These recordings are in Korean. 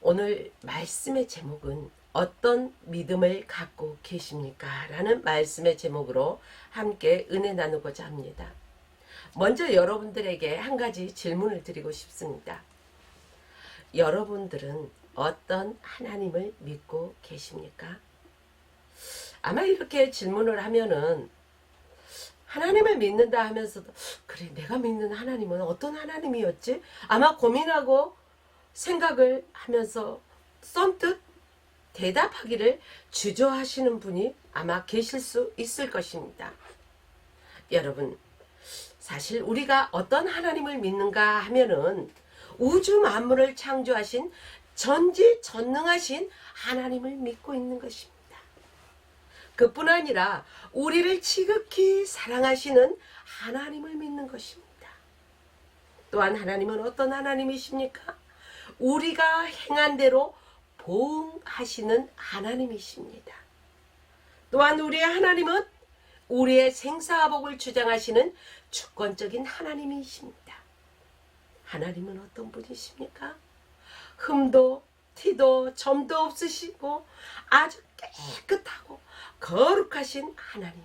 오늘 말씀의 제목은 어떤 믿음을 갖고 계십니까? 라는 말씀의 제목으로 함께 은혜 나누고자 합니다. 먼저 여러분들에게 한 가지 질문을 드리고 싶습니다. 여러분들은 어떤 하나님을 믿고 계십니까? 아마 이렇게 질문을 하면은 하나님을 믿는다 하면서도 그래 내가 믿는 하나님은 어떤 하나님이었지? 아마 고민하고 생각을 하면서 썬뜻 대답하기를 주저하시는 분이 아마 계실 수 있을 것입니다. 여러분, 사실 우리가 어떤 하나님을 믿는가 하면은 우주 만물을 창조하신 전지전능하신 하나님을 믿고 있는 것입니다. 그뿐 아니라 우리를 지극히 사랑하시는 하나님을 믿는 것입니다. 또한 하나님은 어떤 하나님이십니까? 우리가 행한 대로 보응하시는 하나님이십니다. 또한 우리의 하나님은 우리의 생사복을 주장하시는 주권적인 하나님이십니다. 하나님은 어떤 분이십니까? 흠도 티도 점도 없으시고 아주 깨끗하고 거룩하신 하나님,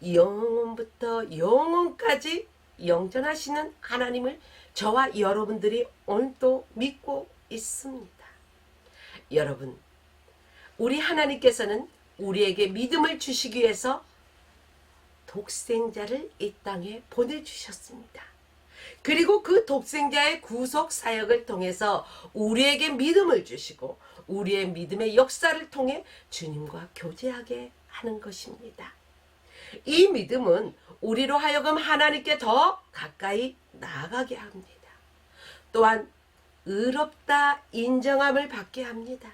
영원부터 영원까지 영전하시는 하나님을 저와 여러분들이 오늘도 믿고 있습니다. 여러분, 우리 하나님께서는 우리에게 믿음을 주시기 위해서 독생자를 이 땅에 보내주셨습니다. 그리고 그 독생자의 구속 사역을 통해서 우리에게 믿음을 주시고 우리의 믿음의 역사를 통해 주님과 교제하게 하는 것입니다. 이 믿음은 우리로 하여금 하나님께 더 가까이 나아가게 합니다. 또한 의롭다 인정함을 받게 합니다.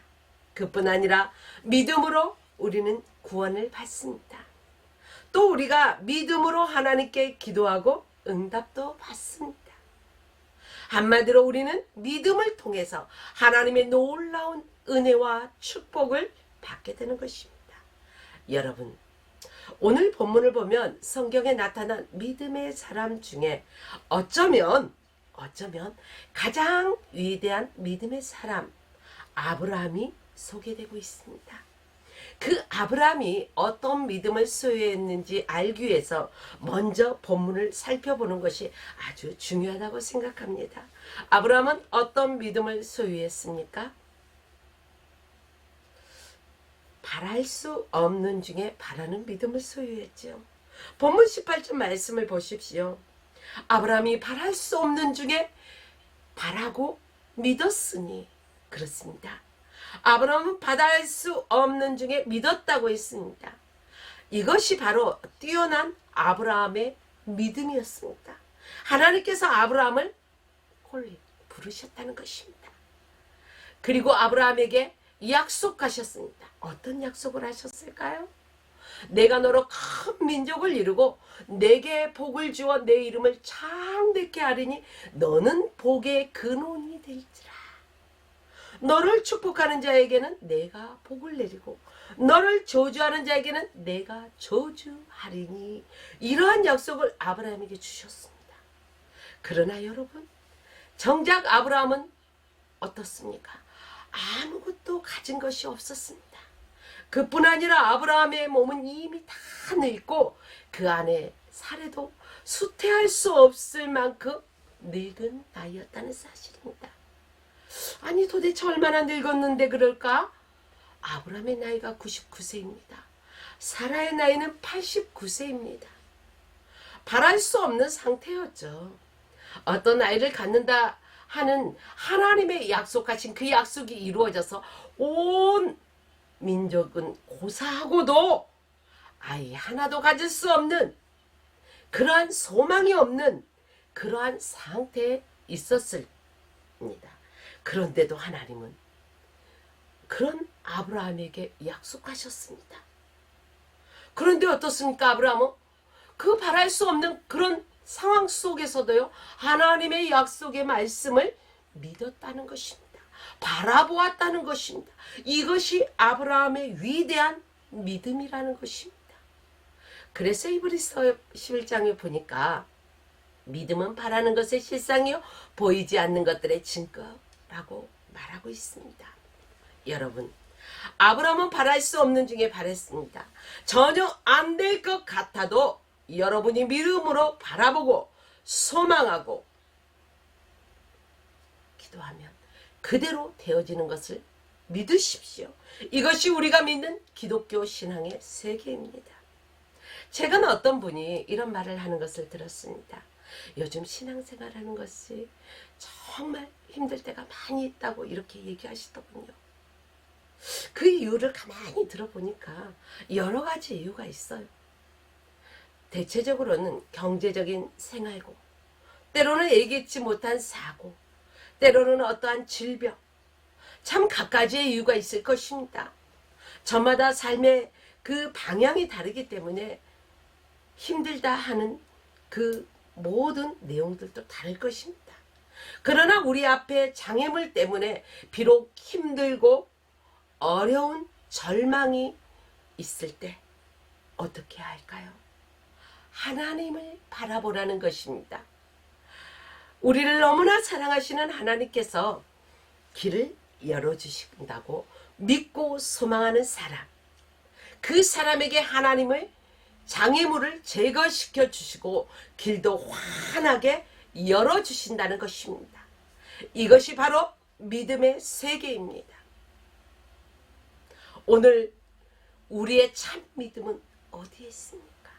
그뿐 아니라 믿음으로 우리는 구원을 받습니다. 또 우리가 믿음으로 하나님께 기도하고 응답도 받습니다. 한마디로 우리는 믿음을 통해서 하나님의 놀라운 은혜와 축복을 받게 되는 것입니다. 여러분, 오늘 본문을 보면 성경에 나타난 믿음의 사람 중에 어쩌면 가장 위대한 믿음의 사람 아브라함이 소개되고 있습니다. 그 아브라함이 어떤 믿음을 소유했는지 알기 위해서 먼저 본문을 살펴보는 것이 아주 중요하다고 생각합니다. 아브라함은 어떤 믿음을 소유했습니까? 바랄 수 없는 중에 바라는 믿음을 소유했죠. 본문 18절 말씀을 보십시오. 아브라함이 바랄 수 없는 중에 바라고 믿었으니 그렇습니다. 아브라함은 바랄 수 없는 중에 믿었다고 했습니다. 이것이 바로 뛰어난 아브라함의 믿음이었습니다. 하나님께서 아브라함을 홀리 부르셨다는 것입니다. 그리고 아브라함에게 약속하셨습니다. 어떤 약속을 하셨을까요? 내가 너로 큰 민족을 이루고 내게 복을 주어 내 이름을 창대케 하리니 너는 복의 근원이 될지라. 너를 축복하는 자에게는 내가 복을 내리고 너를 저주하는 자에게는 내가 저주하리니. 이러한 약속을 아브라함에게 주셨습니다. 그러나 여러분, 정작 아브라함은 어떻습니까? 아무것도 가진 것이 없었습니다. 그뿐 아니라 아브라함의 몸은 이미 다 늙고 그 안에 살에도 수태할 수 없을 만큼 늙은 나이였다는 사실입니다. 아니 도대체 얼마나 늙었는데 그럴까? 아브라함의 나이가 99세입니다. 사라의 나이는 89세입니다. 바랄 수 없는 상태였죠. 어떤 아이를 갖는다 하는 하나님의 약속하신 그 약속이 이루어져서 온 민족은 고사하고도 아이 하나도 가질 수 없는 그러한 소망이 없는 그러한 상태에 있었습니다. 그런데도 하나님은 그런 아브라함에게 약속하셨습니다. 그런데 어떻습니까? 아브라함은 그 바랄 수 없는 그런 상황 속에서도요, 하나님의 약속의 말씀을 믿었다는 것입니다. 바라보았다는 것입니다. 이것이 아브라함의 위대한 믿음이라는 것입니다. 그래서 히브리서 11장에 보니까 믿음은 바라는 것의 실상이요 보이지 않는 것들의 증거라고 말하고 있습니다. 여러분, 아브라함은 바랄 수 없는 중에 바랬습니다. 전혀 안 될 것 같아도 여러분이 믿음으로 바라보고 소망하고 기도하면 그대로 되어지는 것을 믿으십시오. 이것이 우리가 믿는 기독교 신앙의 세계입니다. 최근 어떤 분이 이런 말을 하는 것을 들었습니다. 요즘 신앙생활하는 것이 정말 힘들 때가 많이 있다고 이렇게 얘기하시더군요. 그 이유를 가만히 들어보니까 여러 가지 이유가 있어요. 대체적으로는 경제적인 생활고, 때로는 예기치 못한 사고, 때로는 어떠한 질병, 참 갖가지의 이유가 있을 것입니다. 저마다 삶의 그 방향이 다르기 때문에 힘들다 하는 그 모든 내용들도 다를 것입니다. 그러나 우리 앞에 장애물 때문에 비록 힘들고 어려운 절망이 있을 때 어떻게 할까요? 하나님을 바라보라는 것입니다. 우리를 너무나 사랑하시는 하나님께서 길을 열어주신다고 믿고 소망하는 사람, 그 사람에게 하나님을 장애물을 제거시켜 주시고 길도 환하게 열어주신다는 것입니다. 이것이 바로 믿음의 세계입니다. 오늘 우리의 참 믿음은 어디에 있습니까?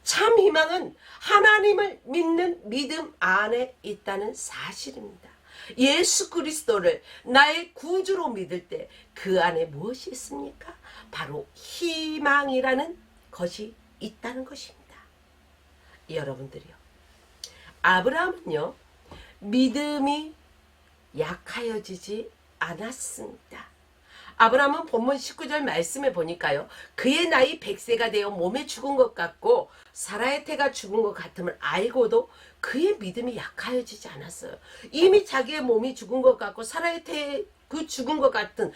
참 희망은 하나님을 믿는 믿음 안에 있다는 사실입니다. 예수 그리스도를 나의 구주로 믿을 때 그 안에 무엇이 있습니까? 바로 희망이라는 것이 있다는 것입니다. 여러분들이요, 아브라함은요 믿음이 약하여지지 않았습니다. 아브라함은 본문 19절 말씀에 보니까요, 그의 나이 100세가 되어 몸에 죽은 것 같고 사라의 태가 죽은 것 같음을 알고도 그의 믿음이 약하여지지 않았어요. 이미 자기의 몸이 죽은 것 같고 사라의 태 그 죽은 것 같은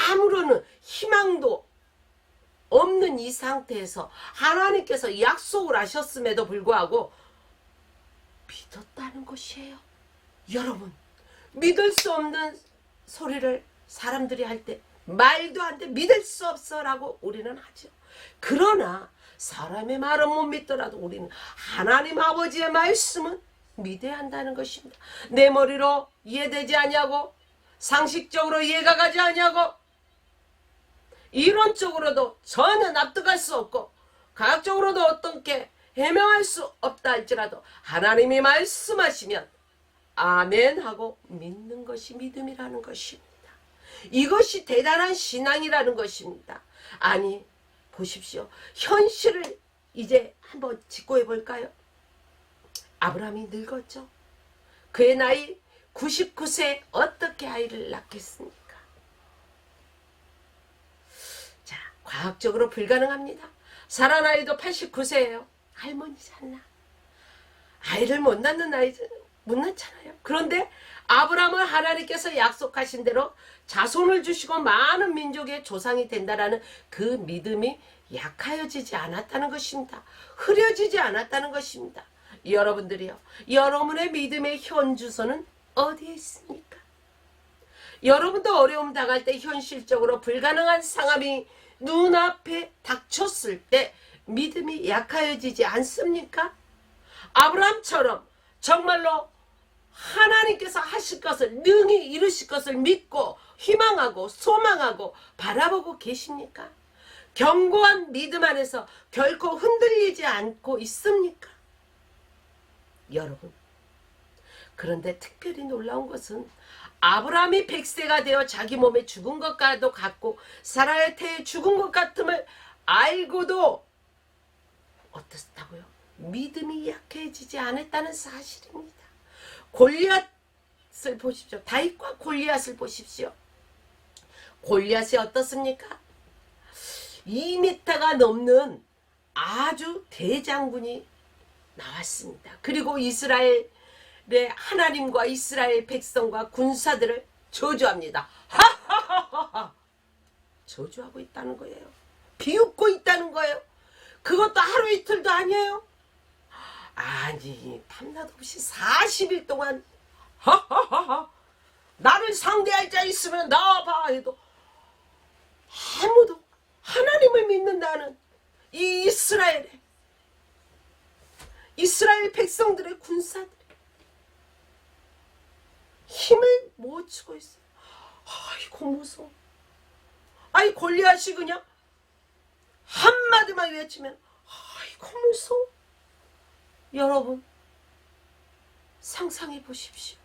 아무런 희망도 없는 이 상태에서 하나님께서 약속을 하셨음에도 불구하고 믿었다는 것이에요. 여러분, 믿을 수 없는 소리를 사람들이 할 때 말도 안 돼, 믿을 수 없어 라고 우리는 하죠. 그러나 사람의 말은 못 믿더라도 우리는 하나님 아버지의 말씀은 믿어야 한다는 것입니다. 내 머리로 이해되지 않냐고, 상식적으로 이해가 가지 않냐고, 이론적으로도 전혀 납득할 수 없고 과학적으로도 어떻게 해명할 수 없다 할지라도 하나님이 말씀하시면 아멘 하고 믿는 것이 믿음이라는 것입니다. 이것이 대단한 신앙이라는 것입니다. 아니, 보십시오. 현실을 이제 한번 직고해 볼까요? 아브라함이 늙었죠. 그의 나이 99세에 어떻게 아이를 낳겠습니까? 자, 과학적으로 불가능합니다. 사라 나이도 89세예요. 할머니잖아. 아이를 못 낳는 나이는 못 낳잖아요. 그런데 아브라함은 하나님께서 약속하신 대로 자손을 주시고 많은 민족의 조상이 된다라는 그 믿음이 약하여지지 않았다는 것입니다. 흐려지지 않았다는 것입니다. 여러분들이요, 여러분의 믿음의 현주소는 어디에 있습니까? 여러분도 어려움 당할 때 현실적으로 불가능한 상황이 눈앞에 닥쳤을 때 믿음이 약하여지지 않습니까? 아브라함처럼 정말로 하나님께서 하실 것을, 능히 이루실 것을 믿고 희망하고 소망하고 바라보고 계십니까? 견고한 믿음 안에서 결코 흔들리지 않고 있습니까? 여러분, 그런데 특별히 놀라운 것은 아브라함이 100세가 되어 자기 몸에 죽은 것과도 같고 사라의 태에 죽은 것 같음을 알고도 어떻다고요? 믿음이 약해지지 않았다는 사실입니다. 골리앗을 보십시오. 다윗과 골리앗을 보십시오. 골리앗이 어떻습니까? 2m가 넘는 아주 대장군이 나왔습니다. 그리고 이스라엘의 하나님과 이스라엘 백성과 군사들을 저주합니다. 하하하하! 저주하고 있다는 거예요. 비웃고 있다는 거예요. 그것도 하루 이틀도 아니에요. 아니, 밤낮 없이 40일 동안 하하하하 나를 상대할 자 있으면 나와봐 해도 아무도 하나님을 믿는다는 이 이스라엘 백성들의 군사들이 힘을 못 주고 있어요. 아이고 무서워. 아이 골리앗이 그냥 한마디만 외치면 아이고 무서워. 여러분 상상해 보십시오.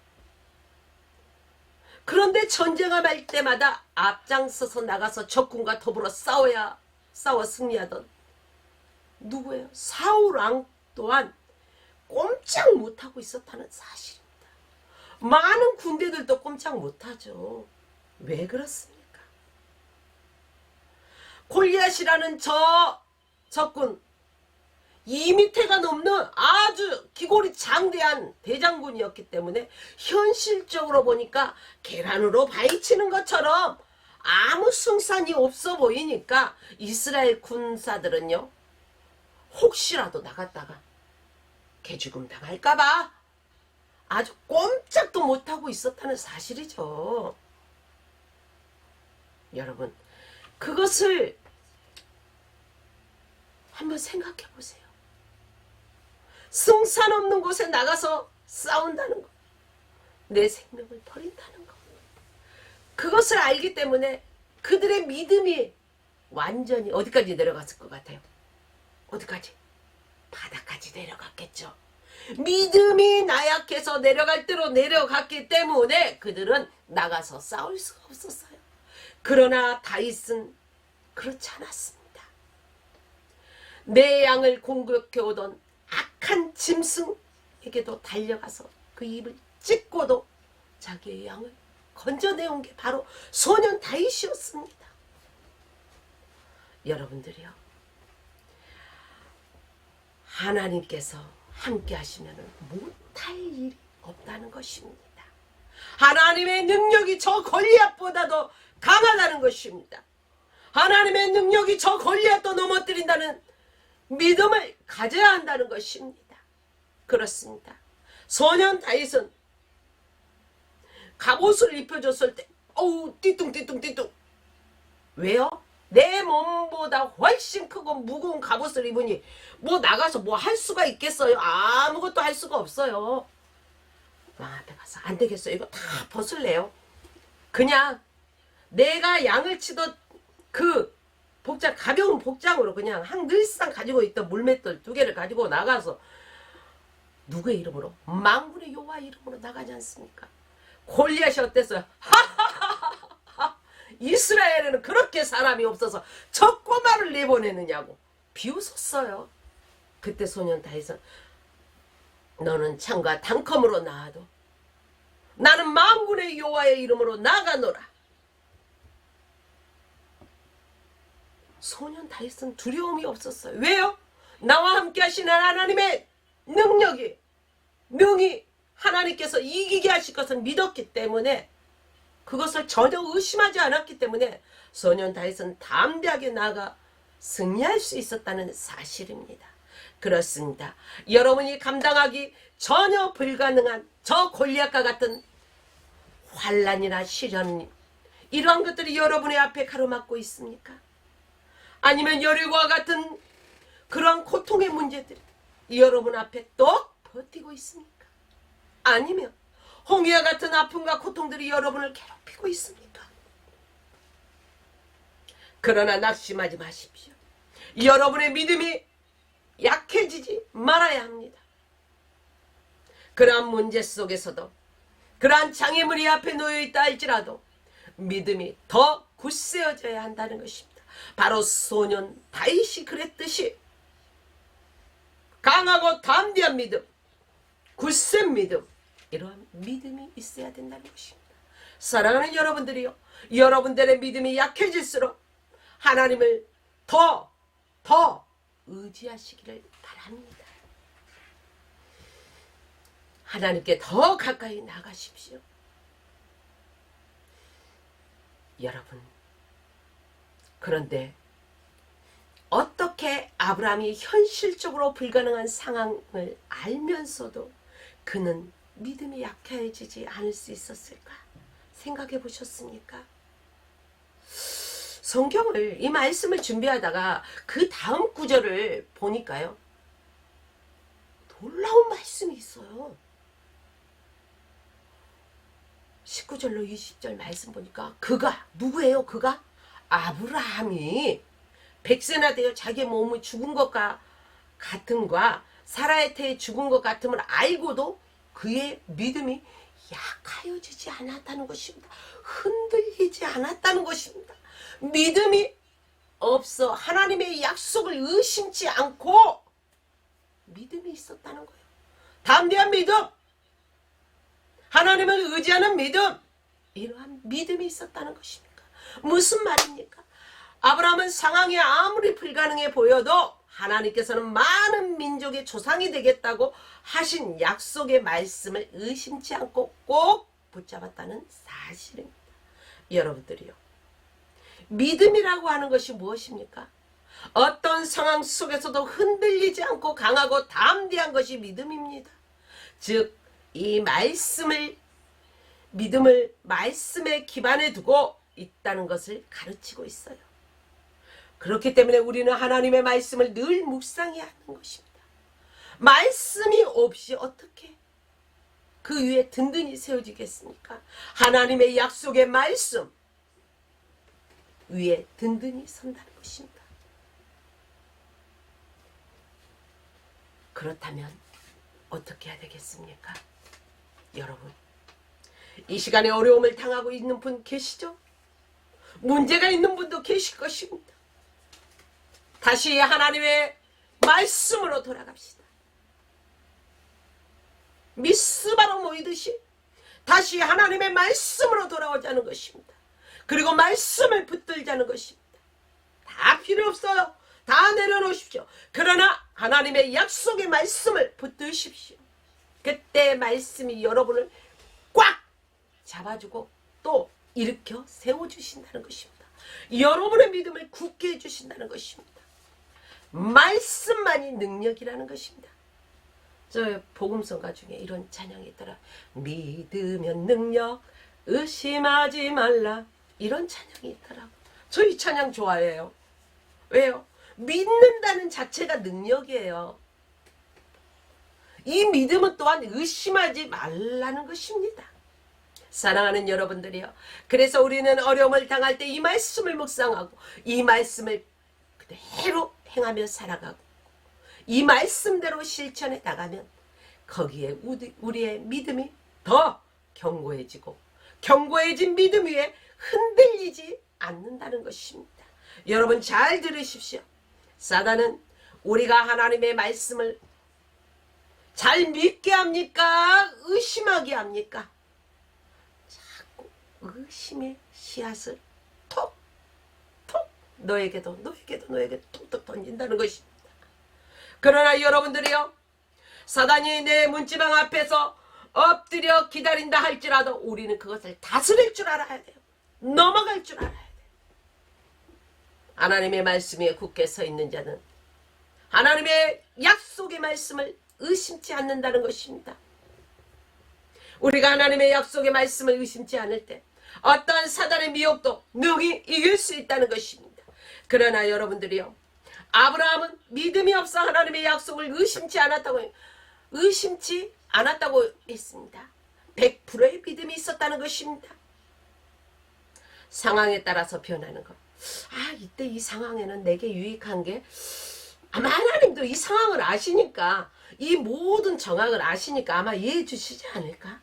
그런데 전쟁을 할 때마다 앞장서서 나가서 적군과 더불어 싸워 승리하던 누구예요? 사울 왕 또한 꼼짝 못하고 있었다는 사실입니다. 많은 군대들도 꼼짝 못하죠. 왜 그렇습니까? 골리앗이라는 저 적군 2m가 넘는 아주 기골이 장대한 대장군이었기 때문에 현실적으로 보니까 계란으로 바위치는 것처럼 아무 승산이 없어 보이니까 이스라엘 군사들은요, 혹시라도 나갔다가 개죽음 당할까봐 아주 꼼짝도 못하고 있었다는 사실이죠. 여러분, 그것을 한번 생각해 보세요. 승산 없는 곳에 나가서 싸운다는 것, 내 생명을 버린다는 것, 그것을 알기 때문에 그들의 믿음이 완전히 어디까지 내려갔을 것 같아요? 어디까지? 바닥까지 내려갔겠죠. 믿음이 나약해서 내려갈 대로 내려갔기 때문에 그들은 나가서 싸울 수가 없었어요. 그러나 다윗은 그렇지 않았습니다. 내 양을 공격해 오던 악한 짐승에게도 달려가서 그 입을 찢고도 자기의 양을 건져내온 게 바로 소년 다윗이었습니다. 여러분들이요, 하나님께서 함께 하시면 못할 일이 없다는 것입니다. 하나님의 능력이 저 골리앗보다도 강하다는 것입니다. 하나님의 능력이 저 골리앗도 넘어뜨린다는 믿음을 가져야 한다는 것입니다. 그렇습니다. 소년 다윗은 갑옷을 입혀줬을 때 띠뚱띠뚱. 왜요? 내 몸보다 훨씬 크고 무거운 갑옷을 입으니 뭐 나가서 뭐 할 수가 있겠어요? 아무것도 할 수가 없어요. 왕 앞에 가서 안 되겠어요. 이거 다 벗을래요. 그냥 내가 양을 치던 그 복장, 가벼운 복장으로 그냥 늘상 가지고 있던 물맷돌 2개를 가지고 나가서 누구의 이름으로? 만군의 여호와 이름으로 나가지 않습니까? 골리앗이 어땠어요? 이스라엘에는 그렇게 사람이 없어서 저 꼬마를 내보내느냐고 비웃었어요. 그때 소년 다윗은 너는 창과 단컴으로 나와도 나는 만군의 여호와의 이름으로 나가노라. 소년 다윗은 두려움이 없었어요. 왜요? 나와 함께 하시는 하나님의 능히 하나님께서 이기게 하실 것을 믿었기 때문에, 그것을 전혀 의심하지 않았기 때문에 소년 다윗은 담대하게 나아가 승리할 수 있었다는 사실입니다. 그렇습니다. 여러분이 감당하기 전혀 불가능한 저 골리앗과 같은 환난이나 시련, 이러한 것들이 여러분의 앞에 가로막고 있습니까? 아니면 열과 같은 그러한 고통의 문제들이 여러분 앞에 또 버티고 있습니까? 아니면 홍해와 같은 아픔과 고통들이 여러분을 괴롭히고 있습니까? 그러나 낙심하지 마십시오. 여러분의 믿음이 약해지지 말아야 합니다. 그러한 문제 속에서도, 그러한 장애물이 앞에 놓여있다 할지라도 믿음이 더 굳세어져야 한다는 것입니다. 바로 소년 다윗이 그랬듯이 강하고 담대한 믿음, 굳센 믿음, 이러한 믿음이 있어야 된다는 것입니다. 사랑하는 여러분들이요, 여러분들의 믿음이 약해질수록 하나님을 더 의지하시기를 바랍니다. 하나님께 더 가까이 나가십시오. 여러분, 그런데 어떻게 아브라함이 현실적으로 불가능한 상황을 알면서도 그는 믿음이 약해지지 않을 수 있었을까? 생각해 보셨습니까? 성경을, 이 말씀을 준비하다가 그 다음 구절을 보니까요, 놀라운 말씀이 있어요. 19절로 20절 말씀 보니까 그가 누구예요? 그가 아브라함이 100세나 되어 자기의 몸이 죽은 것과 같음과 사라의 태에 죽은 것 같음을 알고도 그의 믿음이 약하여지지 않았다는 것입니다. 흔들리지 않았다는 것입니다. 믿음이 없어 하나님의 약속을 의심치 않고 믿음이 있었다는 거예요. 담대한 믿음, 하나님을 의지하는 믿음, 이러한 믿음이 있었다는 것입니까? 무슨 말입니까? 아브라함은 상황이 아무리 불가능해 보여도 하나님께서는 많은 민족의 조상이 되겠다고 하신 약속의 말씀을 의심치 않고 꼭 붙잡았다는 사실입니다. 여러분들이요, 믿음이라고 하는 것이 무엇입니까? 어떤 상황 속에서도 흔들리지 않고 강하고 담대한 것이 믿음입니다. 즉, 이 믿음을 말씀에 기반에 두고 있다는 것을 가르치고 있어요. 그렇기 때문에 우리는 하나님의 말씀을 늘 묵상해야 하는 것입니다. 말씀이 없이 어떻게 그 위에 든든히 세워지겠습니까? 하나님의 약속의 말씀 위에 든든히 선다는 것입니다. 그렇다면 어떻게 해야 되겠습니까? 여러분, 이 시간에 어려움을 당하고 있는 분 계시죠? 문제가 있는 분도 계실 것입니다. 다시 하나님의 말씀으로 돌아갑시다. 미스바로 모이듯이 다시 하나님의 말씀으로 돌아오자는 것입니다. 그리고 말씀을 붙들자는 것입니다. 다 필요 없어요. 다 내려놓으십시오. 그러나 하나님의 약속의 말씀을 붙드십시오. 그때 말씀이 여러분을 꽉 잡아주고 또 일으켜 세워주신다는 것입니다. 여러분의 믿음을 굳게 해주신다는 것입니다. 말씀만이 능력이라는 것입니다. 저 복음성가 중에 이런 찬양이 있더라. 믿으면 능력, 의심하지 말라. 이런 찬양이 있더라고. 저 이 찬양 좋아해요. 왜요? 믿는다는 자체가 능력이에요. 이 믿음은 또한 의심하지 말라는 것입니다. 사랑하는 여러분들이요, 그래서 우리는 어려움을 당할 때 이 말씀을 묵상하고 이 말씀을 그대로 행하며 살아가고 이 말씀대로 실천해 나가면 거기에 우리의 믿음이 더 견고해지고 견고해진 믿음 위에 흔들리지 않는다는 것입니다. 여러분 잘 들으십시오. 사단은 우리가 하나님의 말씀을 잘 믿게 합니까? 의심하게 합니까? 자꾸 의심의 씨앗을 톡톡 너에게도 톡톡 던진다는 것입니다. 그러나 여러분들이요, 사단이 내 문지방 앞에서 엎드려 기다린다 할지라도 우리는 그것을 다스릴 줄 알아야 돼요. 넘어갈 줄 알아야 돼요. 하나님의 말씀에 굳게 서 있는 자는 하나님의 약속의 말씀을 의심치 않는다는 것입니다. 우리가 하나님의 약속의 말씀을 의심치 않을 때 어떠한 사단의 미혹도 능히 이길 수 있다는 것입니다. 그러나 여러분들이요, 아브라함은 믿음이 없어 하나님의 약속을 의심치 않았다고 했습니다. 100%의 믿음이 있었다는 것입니다. 상황에 따라서 변하는 것. 이때 이 상황에는 내게 유익한 게 아마 하나님도 이 상황을 아시니까, 이 모든 정황을 아시니까 아마 이해해 주시지 않을까?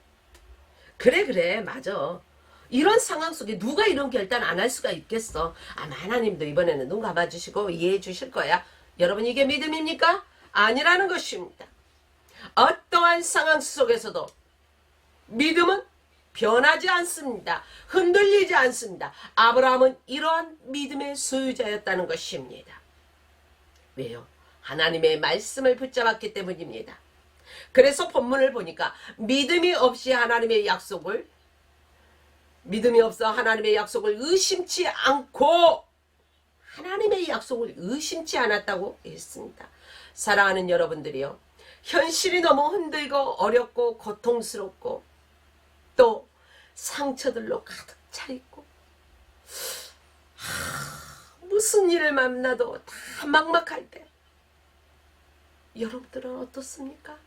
그래 맞아. 이런 상황 속에 누가 이런 결단 안 할 수가 있겠어. 아마 하나님도 이번에는 눈 감아주시고 이해해 주실 거야. 여러분, 이게 믿음입니까? 아니라는 것입니다. 어떠한 상황 속에서도 믿음은 변하지 않습니다. 흔들리지 않습니다. 아브라함은 이러한 믿음의 소유자였다는 것입니다. 왜요? 하나님의 말씀을 붙잡았기 때문입니다. 그래서 본문을 보니까 믿음이 없어 하나님의 약속을 의심치 않고 하나님의 약속을 의심치 않았다고 했습니다. 사랑하는 여러분들이요, 현실이 너무 흔들고 어렵고 고통스럽고 또 상처들로 가득 차 있고 무슨 일을 만나도 다 막막할 때 여러분들은 어떻습니까?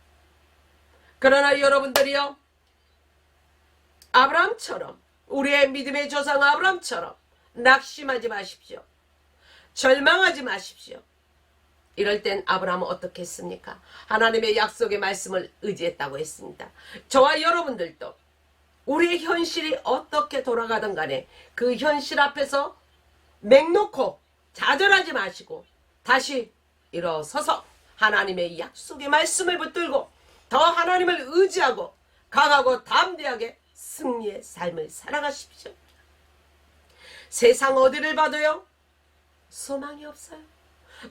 그러나 여러분들이요, 아브라함처럼, 우리의 믿음의 조상 아브라함처럼 낙심하지 마십시오. 절망하지 마십시오. 이럴 땐 아브라함은 어떻게 했습니까? 하나님의 약속의 말씀을 의지했다고 했습니다. 저와 여러분들도 우리의 현실이 어떻게 돌아가든 간에 그 현실 앞에서 맹놓고 좌절하지 마시고 다시 일어서서 하나님의 약속의 말씀을 붙들고 더 하나님을 의지하고 강하고 담대하게 승리의 삶을 살아가십시오. 세상 어디를 봐도요, 소망이 없어요.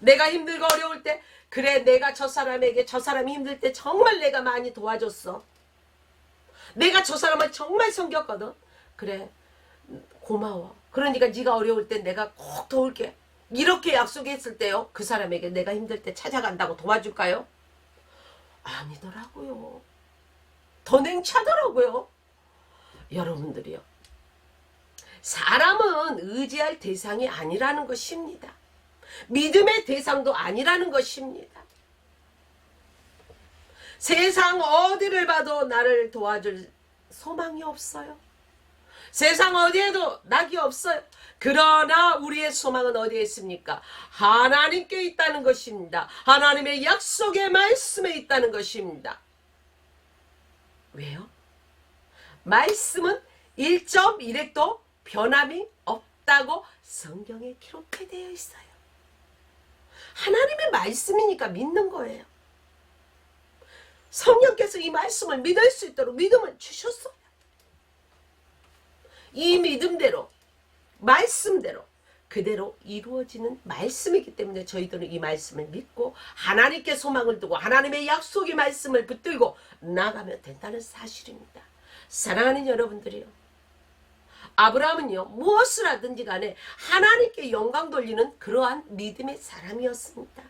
내가 힘들고 어려울 때, 그래 내가 저 사람에게, 저 사람이 힘들 때 정말 내가 많이 도와줬어. 내가 저 사람을 정말 섬겼거든. 그래 고마워. 그러니까 네가 어려울 때 내가 꼭 도울게. 이렇게 약속했을 때요, 그 사람에게 내가 힘들 때 찾아간다고 도와줄까요? 아니더라고요. 더 냉차더라고요. 여러분들이요, 사람은 의지할 대상이 아니라는 것입니다. 믿음의 대상도 아니라는 것입니다. 세상 어디를 봐도 나를 도와줄 소망이 없어요. 세상 어디에도 낙이 없어요. 그러나 우리의 소망은 어디에 있습니까? 하나님께 있다는 것입니다. 하나님의 약속의 말씀에 있다는 것입니다. 왜요? 말씀은 1.1획도 변함이 없다고 성경에 기록되어 있어요. 하나님의 말씀이니까 믿는 거예요. 성령께서 이 말씀을 믿을 수 있도록 믿음을 주셨어요. 이 믿음대로, 말씀대로 그대로 이루어지는 말씀이기 때문에 저희들은 이 말씀을 믿고 하나님께 소망을 두고 하나님의 약속의 말씀을 붙들고 나가면 된다는 사실입니다. 사랑하는 여러분들이요, 아브라함은요, 무엇을 하든지 간에 하나님께 영광 돌리는 그러한 믿음의 사람이었습니다.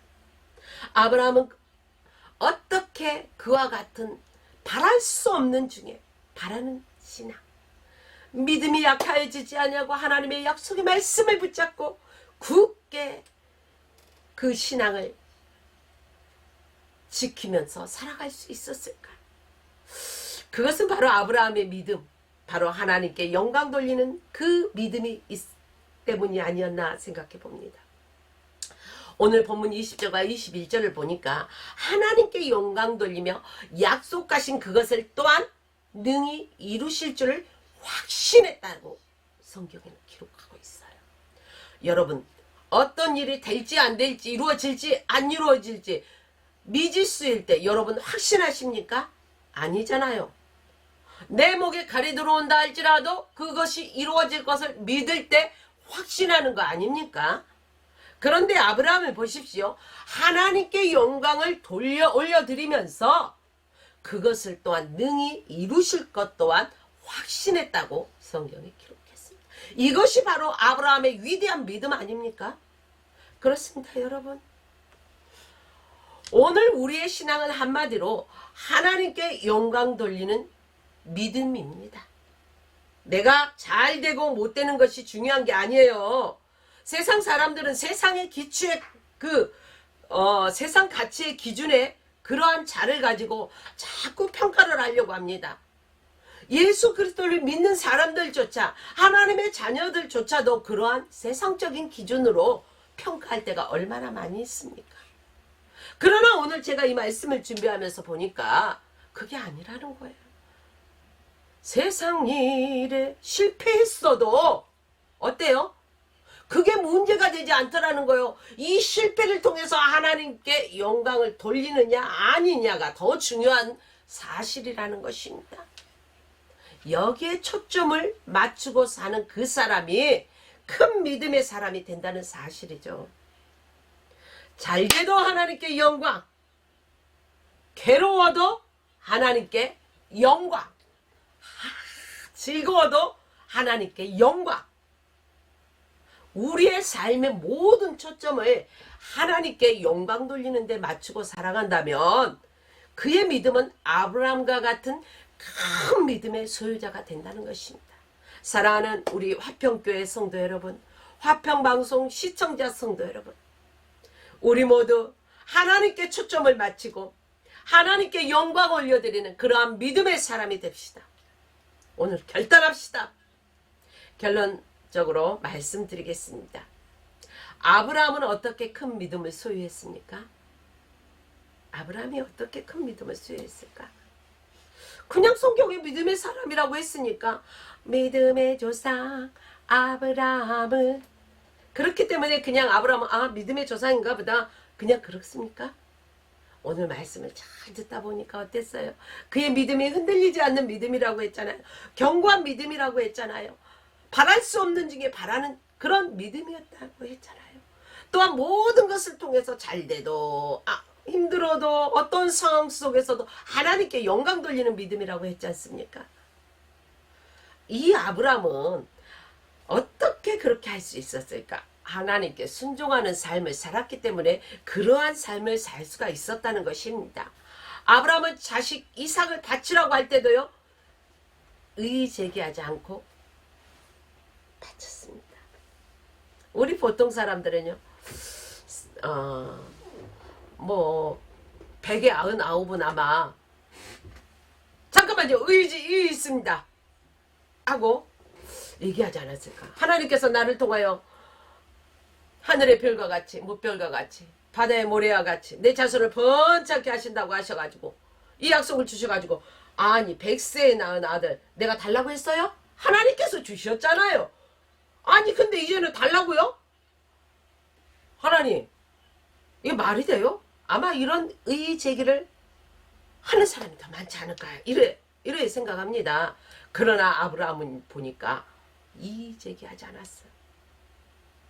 아브라함은 어떻게 그와 같은 바랄 수 없는 중에 바라는 신앙, 믿음이 약해지지 않냐고 하나님의 약속의 말씀을 붙잡고 굳게 그 신앙을 지키면서 살아갈 수 있었을까? 그것은 바로 아브라함의 믿음, 바로 하나님께 영광 돌리는 그 믿음이 때문이 아니었나 생각해 봅니다. 오늘 본문 20절과 21절을 보니까 하나님께 영광 돌리며 약속하신 그것을 또한 능히 이루실 줄을 확신했다고 성경에는 기록하고 있어요. 여러분, 어떤 일이 될지 안 될지, 이루어질지 안 이루어질지 미지수일 때 여러분 확신하십니까? 아니잖아요. 내 목에 칼이 들어온다 할지라도 그것이 이루어질 것을 믿을 때 확신하는 거 아닙니까? 그런데 아브라함을 보십시오. 하나님께 영광을 올려드리면서 그것을 또한 능히 이루실 것 또한 확신했다고 성경에 기록했습니다. 이것이 바로 아브라함의 위대한 믿음 아닙니까? 그렇습니다, 여러분. 오늘 우리의 신앙은 한마디로 하나님께 영광 돌리는 믿음입니다. 내가 잘 되고 못 되는 것이 중요한 게 아니에요. 세상 사람들은 세상의 기초의 세상 가치의 기준에 그러한 자를 가지고 자꾸 평가를 하려고 합니다. 예수 그리스도를 믿는 사람들조차, 하나님의 자녀들조차도 그러한 세상적인 기준으로 평가할 때가 얼마나 많이 있습니까? 그러나 오늘 제가 이 말씀을 준비하면서 보니까 그게 아니라는 거예요. 세상 일에 실패했어도 어때요? 그게 문제가 되지 않더라는 거예요. 이 실패를 통해서 하나님께 영광을 돌리느냐 아니냐가 더 중요한 사실이라는 것입니다. 여기에 초점을 맞추고 사는 그 사람이 큰 믿음의 사람이 된다는 사실이죠. 잘돼도 하나님께 영광, 괴로워도 하나님께 영광, 즐거워도 하나님께 영광. 우리의 삶의 모든 초점을 하나님께 영광 돌리는 데 맞추고 살아간다면 그의 믿음은 아브라함과 같은 큰 믿음의 소유자가 된다는 것입니다. 사랑하는 우리 화평교회 성도 여러분, 화평방송 시청자 성도 여러분, 우리 모두 하나님께 초점을 맞추고 하나님께 영광 올려드리는 그러한 믿음의 사람이 됩시다. 오늘 결단합시다. 결론적으로 말씀드리겠습니다. 아브라함은 어떻게 큰 믿음을 소유했습니까? 아브라함이 어떻게 큰 믿음을 소유했을까? 그냥 성경에 믿음의 사람이라고 했으니까 믿음의 조상 아브라함은, 그렇기 때문에 그냥 아브라함은 믿음의 조상인가 보다 그냥 그렇습니까? 오늘 말씀을 잘 듣다 보니까 어땠어요? 그의 믿음이 흔들리지 않는 믿음이라고 했잖아요. 견고한 믿음이라고 했잖아요. 바랄 수 없는 중에 바라는 그런 믿음이었다고 했잖아요. 또한 모든 것을 통해서 잘돼도 힘들어도 어떤 상황 속에서도 하나님께 영광 돌리는 믿음이라고 했지 않습니까? 이 아브라함은 어떻게 그렇게 할 수 있었을까? 하나님께 순종하는 삶을 살았기 때문에 그러한 삶을 살 수가 있었다는 것입니다. 아브라함은 자식 이삭을 바치라고 할 때도요, 의의 제기하지 않고 바쳤습니다. 우리 보통 사람들은요, 199은 아마 잠깐만요, 의의 있습니다 하고 얘기하지 않았을까? 하나님께서 나를 통하여 하늘의 별과 같이 무별과 같이 바다의 모래와 같이 내 자손을 번창케 하신다고 하셔가지고 이 약속을 주셔가지고, 아니 100세에 낳은 아들 내가 달라고 했어요? 하나님께서 주셨잖아요. 아니 근데 이제는 달라고요? 하나님, 이게 말이 돼요? 아마 이런 의의 제기를 하는 사람이 더 많지 않을까요? 이래 생각합니다. 그러나 아브라함은 보니까 이의 제기하지 않았어요.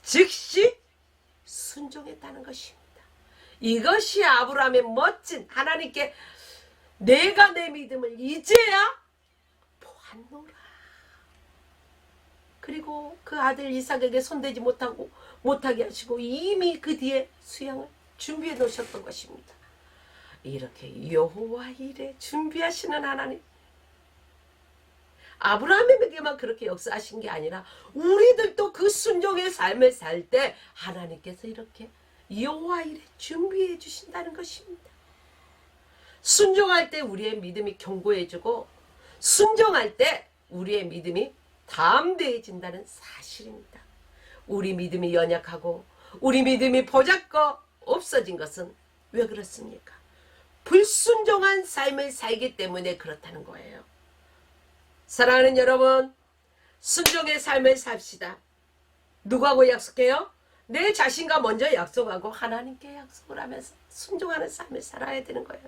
즉시 순종했다는 것입니다. 이것이 아브라함의 멋진, 하나님께 내가 내 믿음을 이제야 보았노라. 그리고 그 아들 이삭에게 손대지 못하게 하시고 이미 그 뒤에 수양을 준비해 놓으셨던 것입니다. 이렇게 여호와 일에 준비하시는 하나님, 아브라함에게만 그렇게 역사하신 게 아니라 우리들도 그 순종의 삶을 살 때 하나님께서 이렇게 여호와 일에 준비해 주신다는 것입니다. 순종할 때 우리의 믿음이 견고해지고 순종할 때 우리의 믿음이 담대해진다는 사실입니다. 우리 믿음이 연약하고 우리 믿음이 보잘것 없어진 것은 왜 그렇습니까? 불순종한 삶을 살기 때문에 그렇다는 거예요. 사랑하는 여러분, 순종의 삶을 삽시다. 누구하고 약속해요? 내 자신과 먼저 약속하고 하나님께 약속을 하면서 순종하는 삶을 살아야 되는 거예요.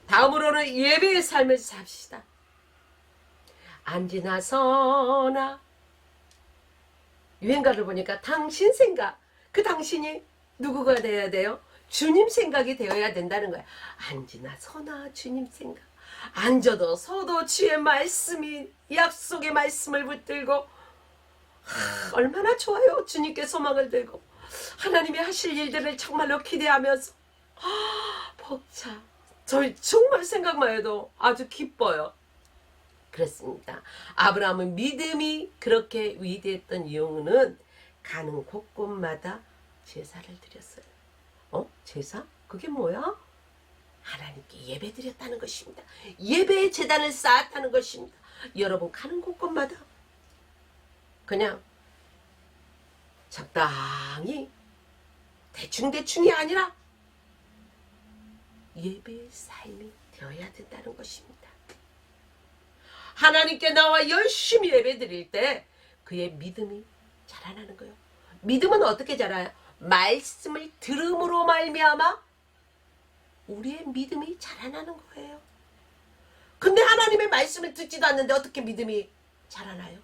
다음으로는 예배의 삶을 삽시다. 안지나 서나, 유행가를 보니까 당신 생각, 그 당신이 누구가 되어야 돼요? 주님 생각이 되어야 된다는 거야. 안지나 서나 주님 생각, 앉아도 서도 주의 말씀이, 약속의 말씀을 붙들고 얼마나 좋아요. 주님께 소망을 들고 하나님이 하실 일들을 정말로 기대하면서 벅차. 저희 정말 생각만 해도 아주 기뻐요. 그렇습니다. 아브라함은 믿음이 그렇게 위대했던 이유는 가는 곳곳마다 제사를 드렸어요. 제사? 그게 뭐야? 하나님께 예배 드렸다는 것입니다. 예배의 제단을 쌓았다는 것입니다. 여러분 가는 곳곳마다 그냥 적당히 대충대충이 아니라 예배의 삶이 되어야 된다는 것입니다. 하나님께 나와 열심히 예배 드릴 때 그의 믿음이 자라나는 거예요. 믿음은 어떻게 자라요? 말씀을 들음으로 말미암아 우리의 믿음이 자라나는 거예요. 근데 하나님의 말씀을 듣지도 않는데 어떻게 믿음이 자라나요?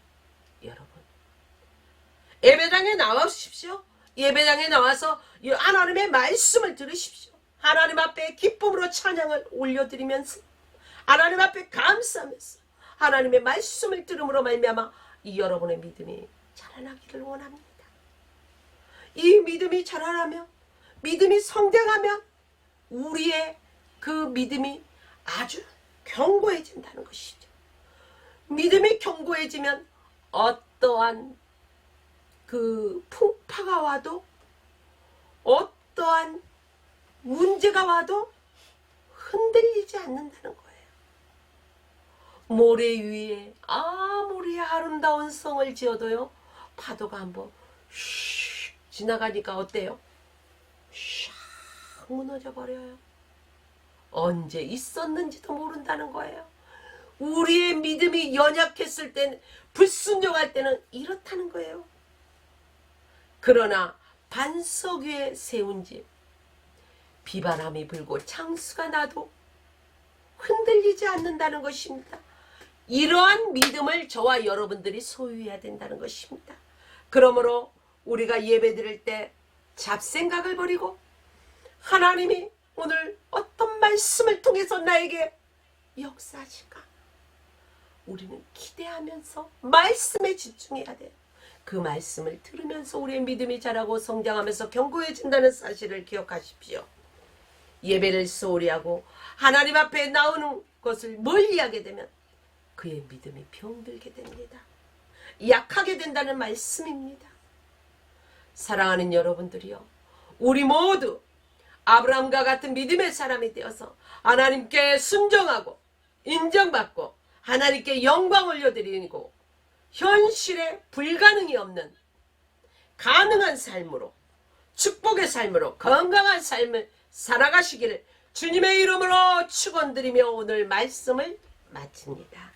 여러분, 예배당에 나와주십시오. 예배당에 나와서 하나님의 말씀을 들으십시오. 하나님 앞에 기쁨으로 찬양을 올려드리면서 하나님 앞에 감사하면서 하나님의 말씀을 들음으로 말미암아 이 여러분의 믿음이 자라나기를 원합니다. 이 믿음이 자라나면, 믿음이 성장하면 우리의 그 믿음이 아주 견고해진다는 것이죠. 믿음이 견고해지면 어떠한 그 풍파가 와도, 어떠한 문제가 와도 흔들리지 않는다는 거예요. 모래 위에 아무리 아름다운 성을 지어도요, 파도가 한번 슉 지나가니까 어때요? 샥 무너져 버려요. 언제 있었는지도 모른다는 거예요. 우리의 믿음이 연약했을 때는, 불순종할 때는 이렇다는 거예요. 그러나 반석 위에 세운 집, 비바람이 불고 창수가 나도 흔들리지 않는다는 것입니다. 이러한 믿음을 저와 여러분들이 소유해야 된다는 것입니다. 그러므로 우리가 예배드릴 때 잡생각을 버리고, 하나님이 오늘 어떤 말씀을 통해서 나에게 역사하실까? 우리는 기대하면서 말씀에 집중해야 돼요. 그 말씀을 들으면서 우리의 믿음이 자라고 성장하면서 견고해진다는 사실을 기억하십시오. 예배를 소홀히 하고 하나님 앞에 나오는 것을 멀리하게 되면 그의 믿음이 병들게 됩니다. 약하게 된다는 말씀입니다. 사랑하는 여러분들이요, 우리 모두 아브라함과 같은 믿음의 사람이 되어서 하나님께 순종하고 인정받고 하나님께 영광 올려드리고 현실에 불가능이 없는 가능한 삶으로, 축복의 삶으로, 건강한 삶을 살아가시기를 주님의 이름으로 축원드리며 오늘 말씀을 마칩니다.